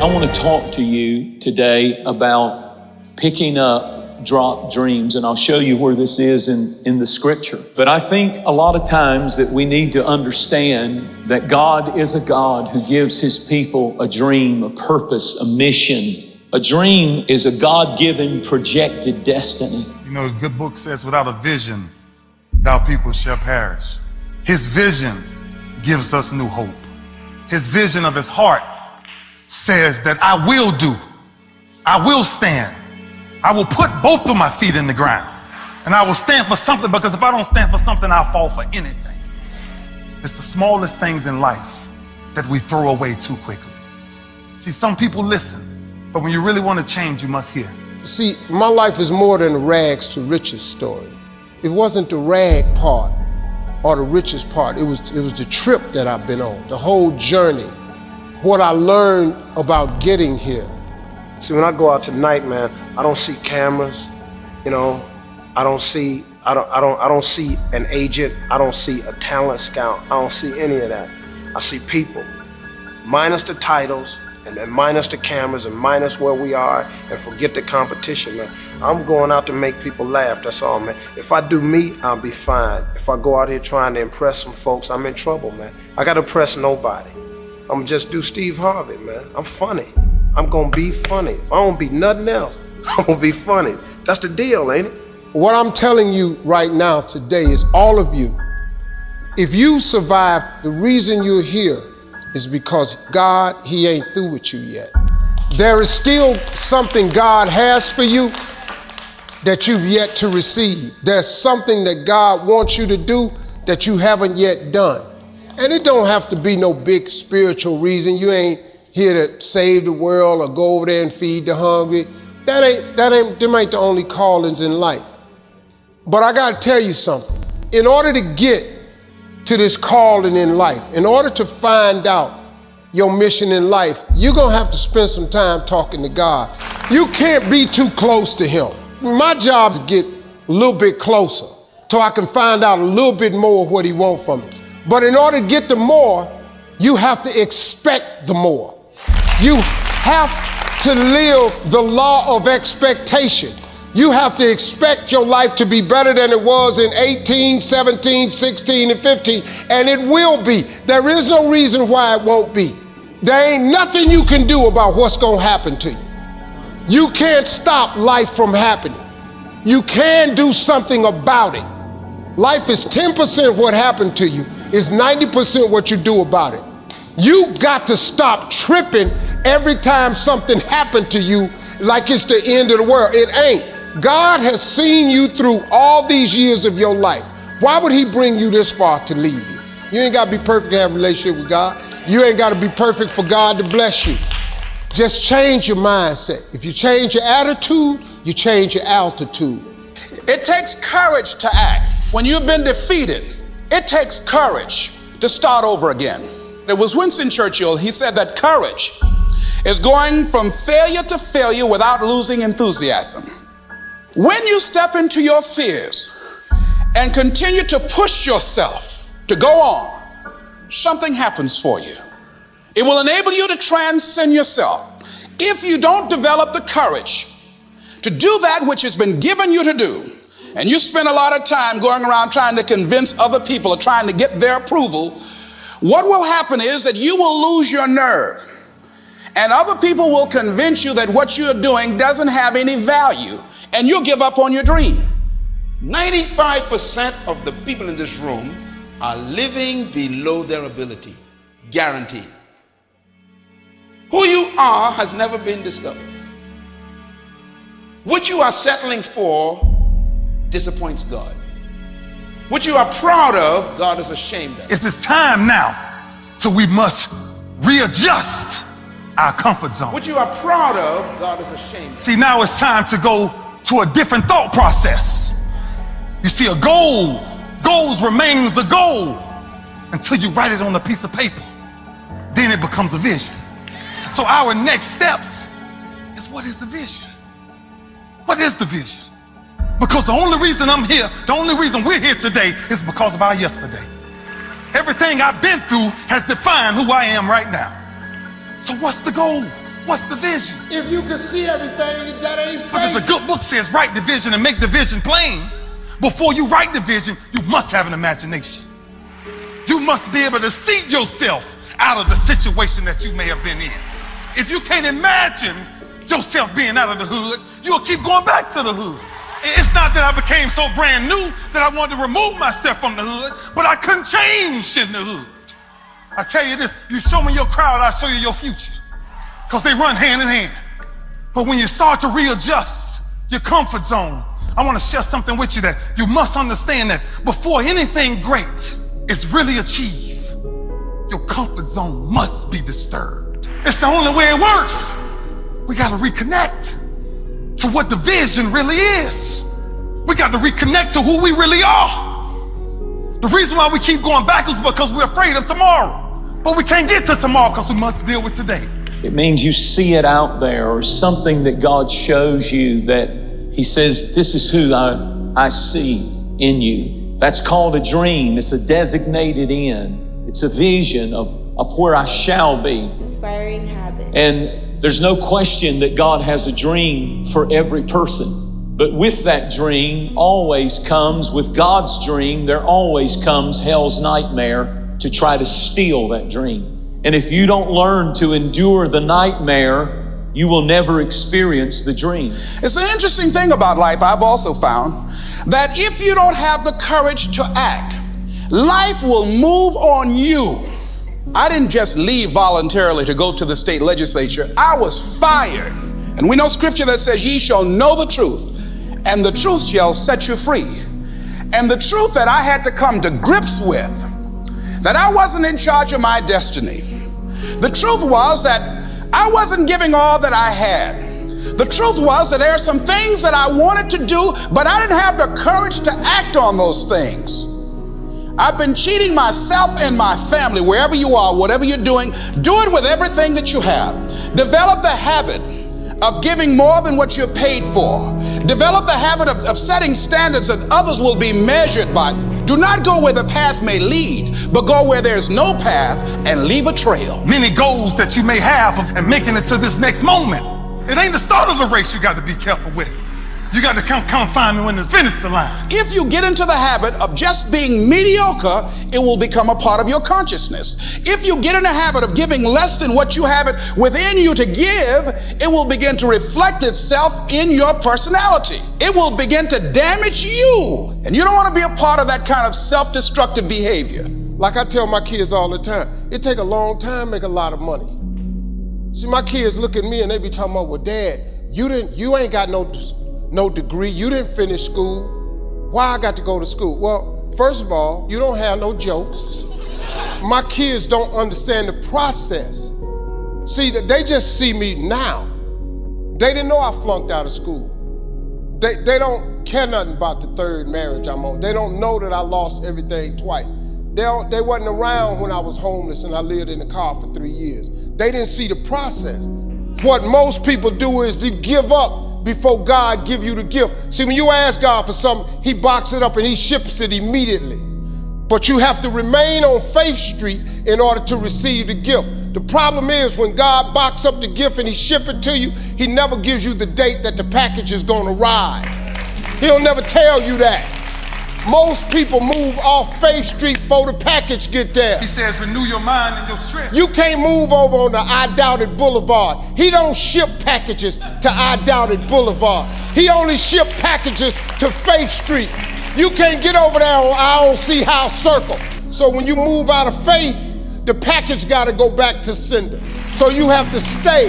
I want to talk to you today about picking up drop dreams, and I'll show you where this is in the scripture. But I think a lot of times that we need to understand that God is a God who gives his people a dream, a purpose, a mission. A dream is a God-given projected destiny. You know, the good book says, without a vision, thou people shall perish. His vision gives us new hope. His vision of his heart says that I will do, I will stand, I will put both of my feet in the ground, and I will stand for something, because if I don't stand for something, I'll fall for anything. It's the smallest things in life that we throw away too quickly. See, some people listen, but when you really want to change, you must hear. See, my life is more than a rags to riches story. It wasn't the rag part or the riches part. It was the trip that I've been on, the whole journey, what I learned about getting here. See, when I go out tonight, man, I don't see cameras, you know, I don't see an agent, I don't see a talent scout, I don't see any of that. I see people, minus the titles, and minus the cameras, and minus where we are, and forget the competition, man. I'm going out to make people laugh, that's all, man. If I do me, I'll be fine. If I go out here trying to impress some folks, I'm in trouble, man. I gotta impress nobody. I'm just do Steve Harvey, man. I'm funny. I'm gonna be funny. If I don't be nothing else, I'm gonna be funny. That's the deal, ain't it? What I'm telling you right now today is, all of you, if you survive, the reason you're here is because God, he ain't through with you yet. There is still something God has for you that you've yet to receive. There's something that God wants you to do that you haven't yet done. And it don't have to be no big spiritual reason. You ain't here to save the world or go over there and feed the hungry. Them ain't the only callings in life. But I gotta tell you something. In order to get to this calling in life, in order to find out your mission in life, you're gonna have to spend some time talking to God. You can't be too close to him. My job is to get a little bit closer so I can find out a little bit more of what he wants from me. But in order to get the more, you have to expect the more. You have to live the law of expectation. You have to expect your life to be better than it was in 18, 17, 16, and 15, and it will be. There is no reason why it won't be. There ain't nothing you can do about what's gonna happen to you. You can't stop life from happening. You can do something about it. Life is 10% what happened to you, is 90% what you do about it. You got to stop tripping every time something happened to you like it's the end of the world. It ain't. God has seen you through all these years of your life. Why would he bring you this far to leave you? You ain't got to be perfect to have a relationship with God. You ain't got to be perfect for God to bless you. Just change your mindset. If you change your attitude, you change your altitude. It takes courage to act. When you've been defeated, it takes courage to start over again. It was Winston Churchill, he said that courage is going from failure to failure without losing enthusiasm. When you step into your fears and continue to push yourself to go on, something happens for you. It will enable you to transcend yourself. If you don't develop the courage to do that which has been given you to do, and you spend a lot of time going around trying to convince other people or trying to get their approval, what will happen is that you will lose your nerve. And other people will convince you that what you're doing doesn't have any value, and you'll give up on your dream. 95% of the people in this room are living below their ability, guaranteed. Who you are has never been discovered. What you are settling for disappoints God. What you are proud of, God is ashamed of. It's this time now, so we must readjust our comfort zone. What you are proud of, God is ashamed of. See, now it's time to go to a different thought process. You see, a goal remains a goal until you write it on a piece of paper. Then it becomes a vision. So our next steps is, what is the vision? What is the vision? Because the only reason I'm here, the only reason we're here today is because of our yesterday. Everything I've been through has defined who I am right now. So what's the goal? What's the vision? If you can see everything, that ain't faith. But if the good book says write the vision and make the vision plain, before you write the vision, you must have an imagination. You must be able to see yourself out of the situation that you may have been in. If you can't imagine yourself being out of the hood, you'll keep going back to the hood. It's not that I became so brand new that I wanted to remove myself from the hood, but I couldn't change in the hood. I tell you this, you show me your crowd, I'll show you your future. Because they run hand in hand. But when you start to readjust your comfort zone, I want to share something with you that you must understand that before anything great is really achieved, your comfort zone must be disturbed. It's the only way it works. We got to reconnect to what the vision really is. We got to reconnect to who we really are. The reason why we keep going backwards is because we're afraid of tomorrow. But we can't get to tomorrow because we must deal with today. It means you see it out there, or something that God shows you that He says, this is who I see in you. That's called a dream. It's a designated end. It's a vision of where I shall be. Inspiring habits. And there's no question that God has a dream for every person. But with that dream always comes, with God's dream, there always comes hell's nightmare to try to steal that dream. And if you don't learn to endure the nightmare, you will never experience the dream. It's an interesting thing about life, I've also found, that if you don't have the courage to act, life will move on you. I didn't just leave voluntarily to go to the state legislature. I was fired. And we know scripture that says, ye shall know the truth, and the truth shall set you free. And the truth that I had to come to grips with, that I wasn't in charge of my destiny. The truth was that I wasn't giving all that I had. The truth was that there are some things that I wanted to do, but I didn't have the courage to act on those things. I've been cheating myself and my family. Wherever you are, whatever you're doing, do it with everything that you have. Develop the habit of giving more than what you're paid for. Develop the habit of setting standards that others will be measured by. Do not go where the path may lead, but go where there's no path and leave a trail. Many goals that you may have and making it to this next moment. It ain't the start of the race you got to be careful with. You got to come find me when it's finished the line. If you get into the habit of just being mediocre, it will become a part of your consciousness. If you get in the habit of giving less than what you have it within you to give, it will begin to reflect itself in your personality. It will begin to damage you. And you don't want to be a part of that kind of self-destructive behavior. Like I tell my kids all the time, it take a long time to make a lot of money. See, my kids look at me and they be talking about, well, Dad, you ain't got no degree, you didn't finish school. Why I got to go to school? Well, first of all, you don't have no jokes. My kids don't understand the process. See, they just see me now. They didn't know I flunked out of school. They don't care nothing about the third marriage I'm on. They don't know that I lost everything twice. They wasn't around when I was homeless and I lived in a car for 3 years. They didn't see the process. What most people do is to give up before God give you the gift. See, when you ask God for something, He boxes it up and He ships it immediately. But you have to remain on Faith Street in order to receive the gift. The problem is when God boxes up the gift and He ship it to you, He never gives you the date that the package is gonna arrive. He'll never tell you that. Most people move off Faith Street before the package get there. He says, renew your mind and your strength. You can't move over on the I Doubted Boulevard. He don't ship packages to I Doubted Boulevard. He only ship packages to Faith Street. You can't get over there on I Don't See How Circle. So when you move out of faith, the package gotta go back to sender. So you have to stay.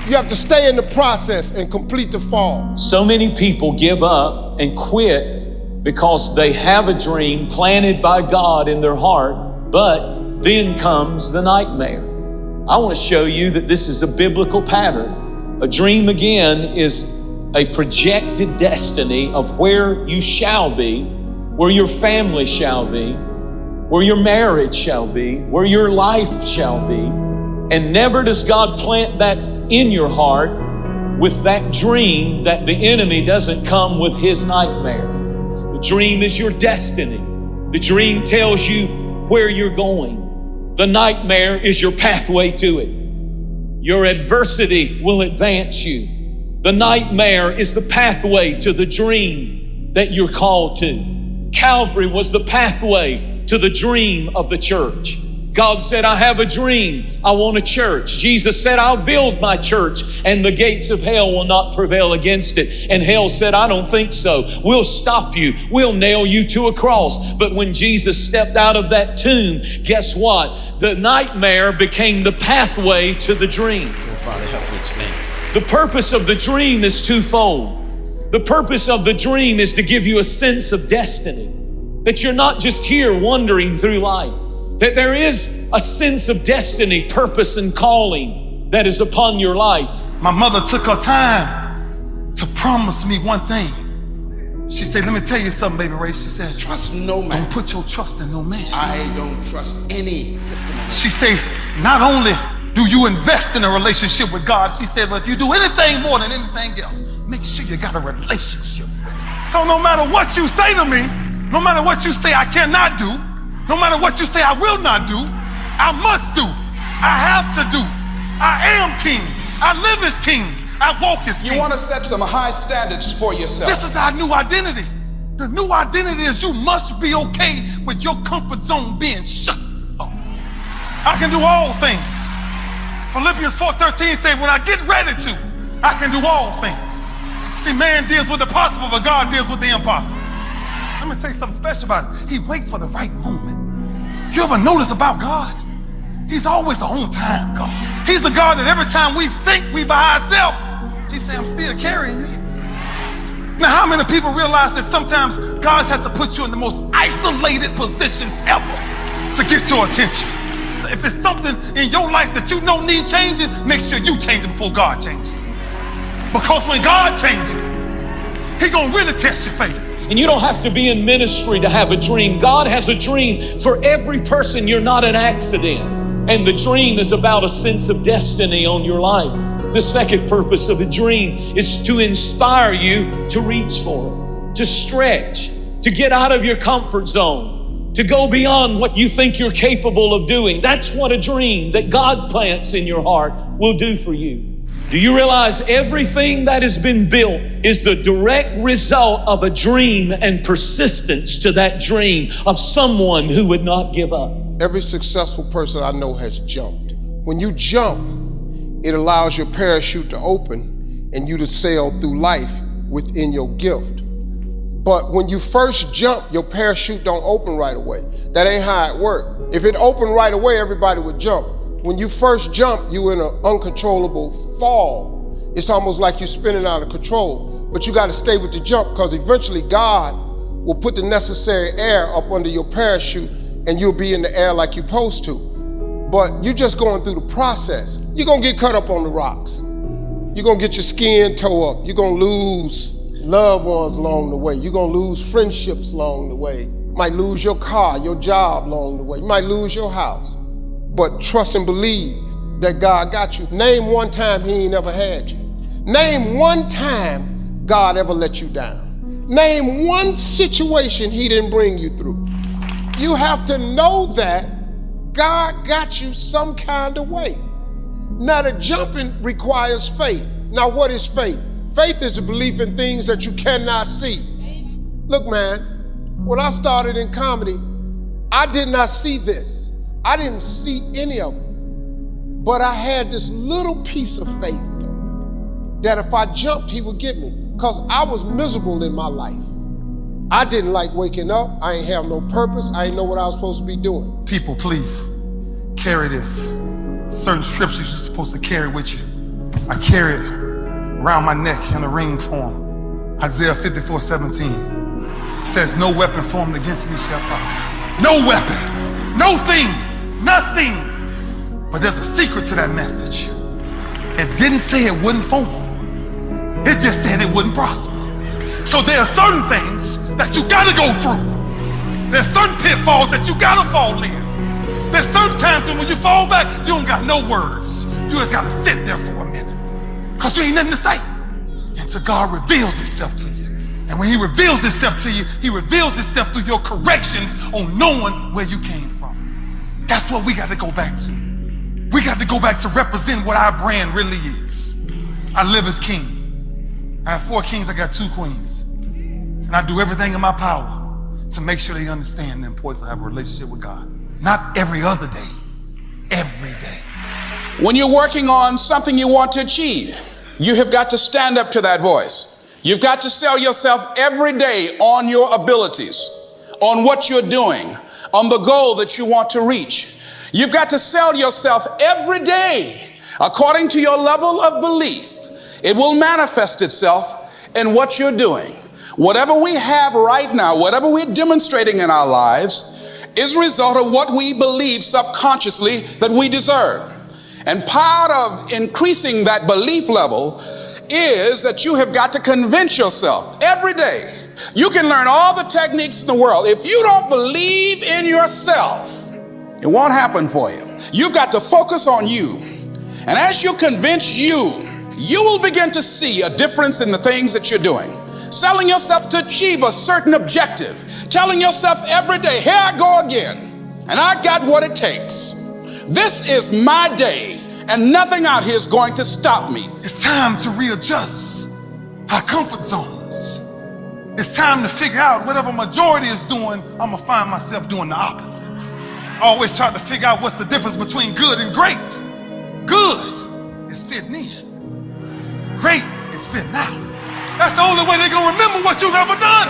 You have to stay in the process and complete the fall. So many people give up and quit because they have a dream planted by God in their heart, but then comes the nightmare. I want to show you that this is a biblical pattern. A dream, again, is a projected destiny of where you shall be, where your family shall be, where your marriage shall be, where your life shall be. And never does God plant that in your heart with that dream that the enemy doesn't come with his nightmare. The dream is your destiny. The dream tells you where you're going. The nightmare is your pathway to it. Your adversity will advance you. The nightmare is the pathway to the dream that you're called to. Calvary was the pathway to the dream of the church. God said, I have a dream. I want a church. Jesus said, I'll build my church and the gates of hell will not prevail against it. And hell said, I don't think so. We'll stop you. We'll nail you to a cross. But when Jesus stepped out of that tomb, guess what? The nightmare became the pathway to the dream. Father, help me explain this. The purpose of the dream is twofold. The purpose of the dream is to give you a sense of destiny, that you're not just here wandering through life, that there is a sense of destiny, purpose, and calling that is upon your life. My mother took her time to promise me one thing. She said, let me tell you something, baby Ray. She said, Trust no man. don't put your trust in no man. I don't trust any system. She said, not only do you invest in a relationship with God, she said, but if you do anything more than anything else, make sure you got a relationship with Him. So no matter what you say to me, no matter what you say I cannot do, no matter what you say I will not do, I must do. I have to do. I am king. I live as king. I walk as king. You want to set some high standards for yourself. This is our new identity. The new identity is you must be okay with your comfort zone being shut up. I can do all things. Philippians 4:13 says, when I get ready to, I can do all things. See, man deals with the possible, but God deals with the impossible. Let me tell you something special about it. He waits for the right moment. You ever notice about God? He's always on time God. He's the God that every time we think we by ourselves, He say, I'm still carrying you. Now, how many people realize that sometimes God has to put you in the most isolated positions ever to get your attention? If there's something in your life that you know need changing, make sure you change it before God changes. Because when God changes, He gonna really test your faith. And you don't have to be in ministry to have a dream. God has a dream for every person. You're not an accident. And the dream is about a sense of destiny on your life. The second purpose of a dream is to inspire you to reach for it, to stretch, to get out of your comfort zone, to go beyond what you think you're capable of doing. That's what a dream that God plants in your heart will do for you. Do you realize everything that has been built is the direct result of a dream and persistence to that dream of someone who would not give up? Every successful person I know has jumped. When you jump, it allows your parachute to open and you to sail through life within your gift. But when you first jump, your parachute don't open right away. That ain't how it works. If it opened right away, everybody would jump. When you first jump, you're in an uncontrollable fall. It's almost like you're spinning out of control. But you got to stay with the jump, because eventually God will put the necessary air up under your parachute and you'll be in the air like you're supposed to. But you're just going through the process. You're going to get cut up on the rocks. You're going to get your skin toe up. You're going to lose loved ones along the way. You're going to lose friendships along the way. You might lose your car, your job along the way. You might lose your house. But trust and believe that God got you. Name one time He ain't ever had you. Name one time God ever let you down. Name one situation He didn't bring you through. You have to know that God got you some kind of way. Now, the jumping requires faith. Now, what is faith? Faith is the belief in things that you cannot see. Look, man, when I started in comedy, I did not see this. I didn't see any of it. But I had this little piece of faith, though, that if I jumped, He would get me. Because I was miserable in my life. I didn't like waking up. I ain't have no purpose. I ain't know what I was supposed to be doing. People, please, carry this. Certain scriptures you're supposed to carry with you. I carry it around my neck in a ring form. Isaiah 54:17 says, no weapon formed against me shall prosper. No weapon, no thing, nothing. But there's a secret to that message. It didn't say it wouldn't form. It just said it wouldn't prosper. So there are certain things that you gotta go through. There's certain pitfalls that you gotta fall in. There's certain times when you fall back, you don't got no words. You just gotta sit there for a minute. Cause you ain't nothing to say until God reveals Himself to you. And when He reveals Himself to you, He reveals Himself through your corrections on knowing where you came from. That's what we got to go back to. We got to go back to represent what our brand really is. I live as king. I have 4 kings, I got 2 queens. And I do everything in my power to make sure they understand the importance of having a relationship with God. Not every other day, every day. When you're working on something you want to achieve, you have got to stand up to that voice. You've got to sell yourself every day on your abilities, on what you're doing, on the goal that you want to reach. You've got to sell yourself every day according to your level of belief. It will manifest itself in what you're doing. Whatever we have right now, whatever we're demonstrating in our lives is a result of what we believe subconsciously that we deserve. And part of increasing that belief level is that you have got to convince yourself every day. You can learn all the techniques in the world. If you don't believe in yourself, it won't happen for you. You've got to focus on you. And as you convince you, you will begin to see a difference in the things that you're doing. Selling yourself to achieve a certain objective. Telling yourself every day, here I go again. And I got what it takes. This is my day, and nothing out here is going to stop me. It's time to readjust our comfort zones. It's time to figure out whatever majority is doing, I'm gonna find myself doing the opposite. I always try to figure out what's the difference between good and great. Good is fitting in. Great is fitting out. That's the only way they're gonna remember what you've ever done.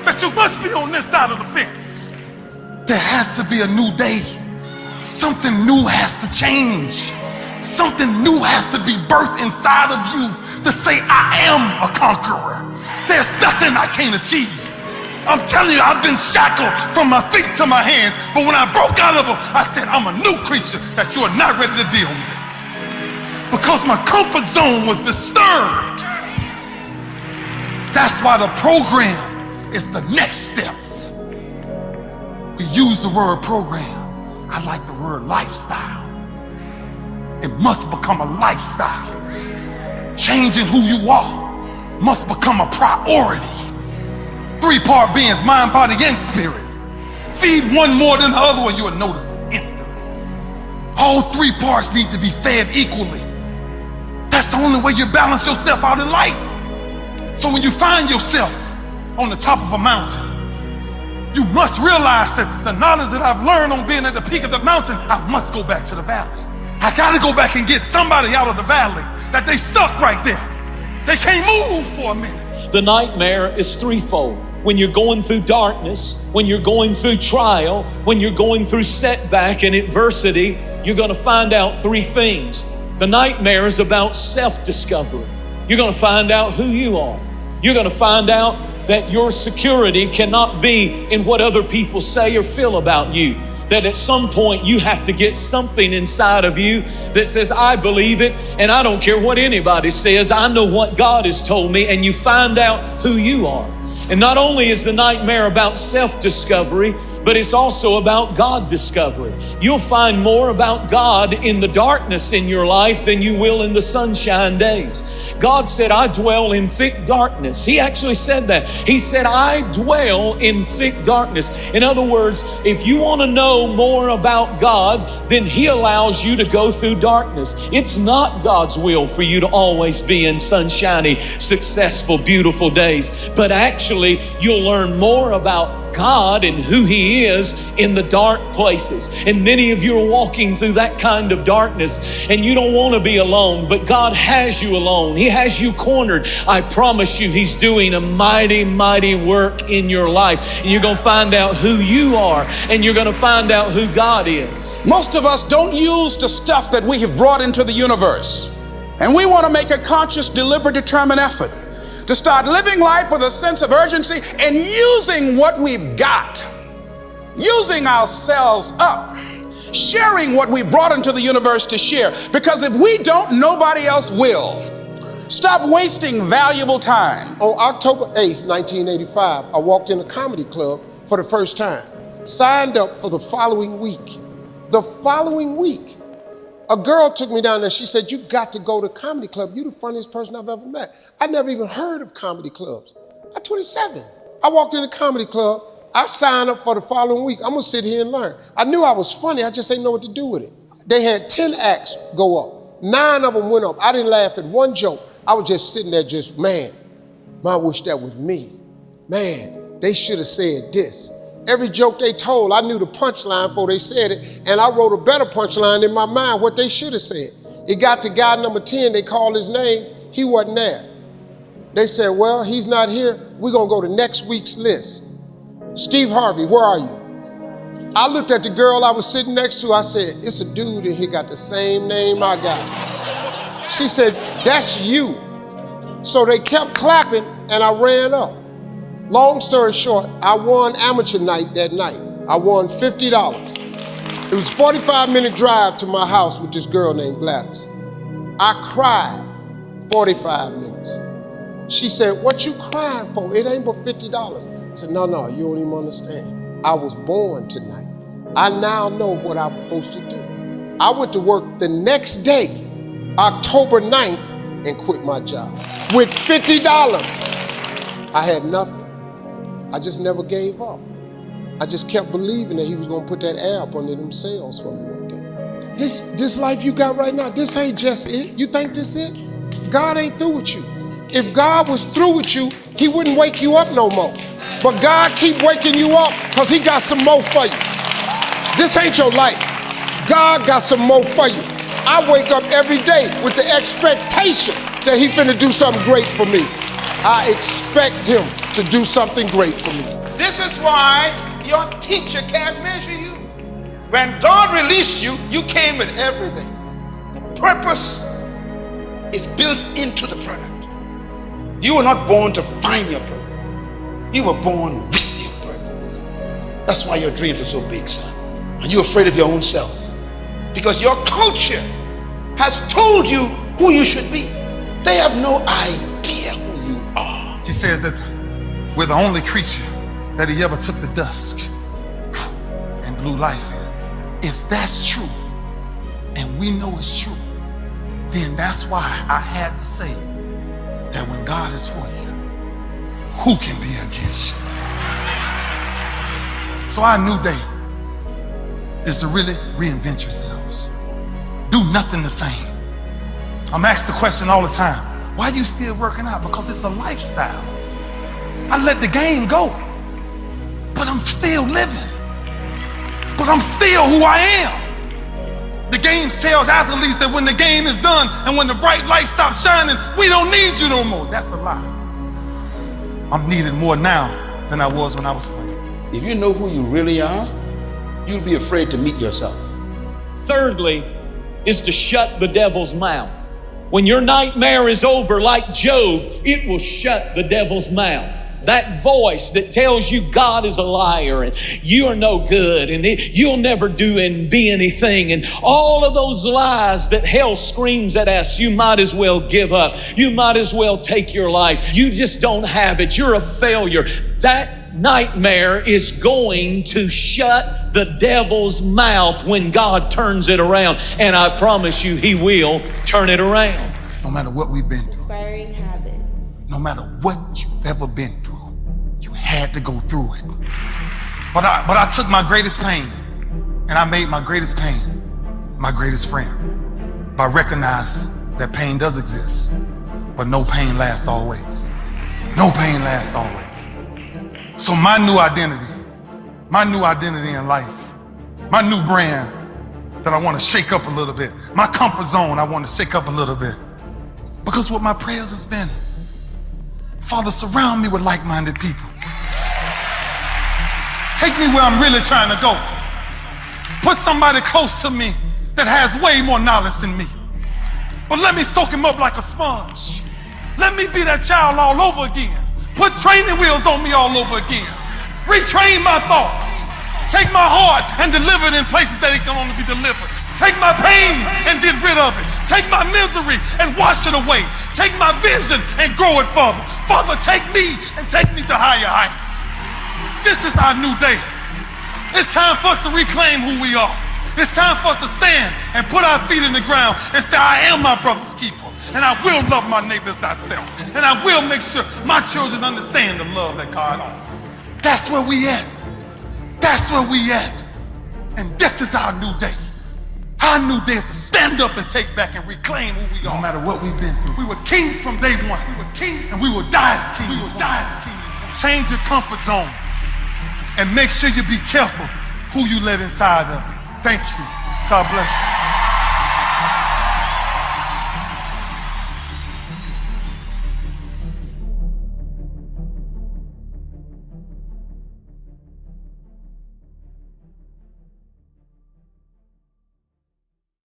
That you must be on this side of the fence. There has to be a new day. Something new has to change. Something new has to be birthed inside of you to say, I am a conqueror. There's nothing I can't achieve. I'm telling you, I've been shackled from my feet to my hands, but when I broke out of them, I said, I'm a new creature that you are not ready to deal with. Because my comfort zone was disturbed. That's why the program is the next steps. We use the word program. I like the word lifestyle. It must become a lifestyle. Changing who you are must become a priority. 3-part beings, mind, body, and spirit. Feed one more than the other one, you will notice it instantly. All 3 parts need to be fed equally. That's the only way you balance yourself out in life. So when you find yourself on the top of a mountain, you must realize that the knowledge that I've learned on being at the peak of the mountain, I must go back to the valley. I gotta go back and get somebody out of the valley that they stuck right there. They can't move for a minute. The nightmare is threefold. When you're going through darkness, when you're going through trial, when you're going through setback and adversity, you're gonna find out 3 things. The nightmare is about self-discovery. You're gonna find out who you are. You're gonna find out that your security cannot be in what other people say or feel about you. That at some point you have to get something inside of you that says, I believe it, and I don't care what anybody says. I know what God has told me, and you find out who you are. And not only is the nightmare about self-discovery, but it's also about God discovery. You'll find more about God in the darkness in your life than you will in the sunshine days. God said, I dwell in thick darkness. He actually said that. He said, I dwell in thick darkness. In other words, if you want to know more about God, then He allows you to go through darkness. It's not God's will for you to always be in sunshiny, successful, beautiful days, but actually you'll learn more about God and who He is in the dark places. And many of you are walking through that kind of darkness and you don't want to be alone, but God has you alone. He has you cornered. I promise you, He's doing a mighty, mighty work in your life. And you're going to find out who you are, and you're going to find out who God is. Most of us don't use the stuff that we have brought into the universe. And we want to make a conscious, deliberate, determined effort to start living life with a sense of urgency and using what we've got, using ourselves up, sharing what we brought into the universe to share. Because if we don't, nobody else will. Stop wasting valuable time. On October 8th, 1985, I walked in a comedy club for the first time. Signed up for the following week. The following week, a girl took me down there. She said, you got to go to comedy club. You're the funniest person I've ever met. I never even heard of comedy clubs. I'm 27. I walked in the comedy club. I signed up for the following week. I'm gonna sit here and learn. I knew I was funny. I just didn't know what to do with it. They had 10 acts go up. 9 of them went up. I didn't laugh at one joke. I was just sitting there man, I wish that was me. Man, they should have said this. Every joke they told, I knew the punchline before they said it, and I wrote a better punchline in my mind, what they should have said. It got to guy number 10, they called his name, he wasn't there. They said, well, he's not here, we're gonna go to next week's list. Steve Harvey, where are you? I looked at the girl I was sitting next to, I said, it's a dude and he got the same name I got. She said, that's you. So they kept clapping and I ran up. Long story short, I won amateur night that night. I won $50. It was a 45-minute drive to my house with this girl named Gladys. I cried 45 minutes. She said, what you crying for? It ain't but $50. I said, no, you don't even understand. I was born tonight. I now know what I'm supposed to do. I went to work the next day, October 9th, and quit my job. With $50, I had nothing. I just never gave up. I just kept believing that he was gonna put that air up under them sails for me one day. This life you got right now, this ain't just it. You think this it? God ain't through with you. If God was through with you, he wouldn't wake you up no more. But God keep waking you up because he got some more for you. This ain't your life. God got some more for you. I wake up every day with the expectation that he finna do something great for me. I expect him to do something great for me. This is why your teacher can't measure you. When God released you, you came with everything. The purpose is built into the product. You were not born to find your purpose. You were born with your purpose. That's why your dreams are so big, son. And you're afraid of your own self. Because your culture has told you who you should be. They have no idea who you are. He says that we're the only creature that he ever took the dusk and blew life in. If that's true, and we know it's true, then that's why I had to say that when God is for you, who can be against you? So our new day is to really reinvent yourselves. Do nothing the same. I'm asked the question all the time, why are you still working out? Because it's a lifestyle. I let the game go, but I'm still living. But I'm still who I am. The game tells athletes that when the game is done and when the bright light stops shining, we don't need you no more. That's a lie. I'm needed more now than I was when I was playing. If you know who you really are, you'll be afraid to meet yourself. Thirdly, is to shut the devil's mouth. When your nightmare is over, like Job, it will shut the devil's mouth. That voice that tells you God is a liar and you are no good and you'll never do and be anything, and all of those lies that hell screams at us. You might as well give up. You might as well take your life. You just don't have it. You're a failure. That nightmare is going to shut the devil's mouth when God turns it around. And I promise you, he will turn it around. No matter what we've been through, Inspiring habits. no matter what you've ever been through, you had to go through it. But I took my greatest pain and I made my greatest pain my greatest friend by recognizing that pain does exist, but no pain lasts always. No pain lasts always. So my new identity in life, my new brand that I want to shake up a little bit, my comfort zone I want to shake up a little bit. Because what my prayers has been, Father, surround me with like-minded people. Take me where I'm really trying to go. Put somebody close to me that has way more knowledge than me. But let me soak him up like a sponge. Let me be that child all over again. Put training wheels on me all over again. Retrain my thoughts. Take my heart and deliver it in places that it can only be delivered. Take my pain and get rid of it. Take my misery and wash it away. Take my vision and grow it further. Father, take me and take me to higher heights. This is our new day. It's time for us to reclaim who we are. It's time for us to stand and put our feet in the ground and say, I am my brother's keeper. And I will love my neighbors thyself. And I will make sure my children understand the love that God offers. That's where we at. That's where we at. And this is our new day. I knew there's to stand up and take back and reclaim who we are. No matter what we've been through. We were kings from day one. We were kings and we will die as kings. We will die as kings. Change your comfort zone and make sure you be careful who you let inside of it. Thank you. God bless you.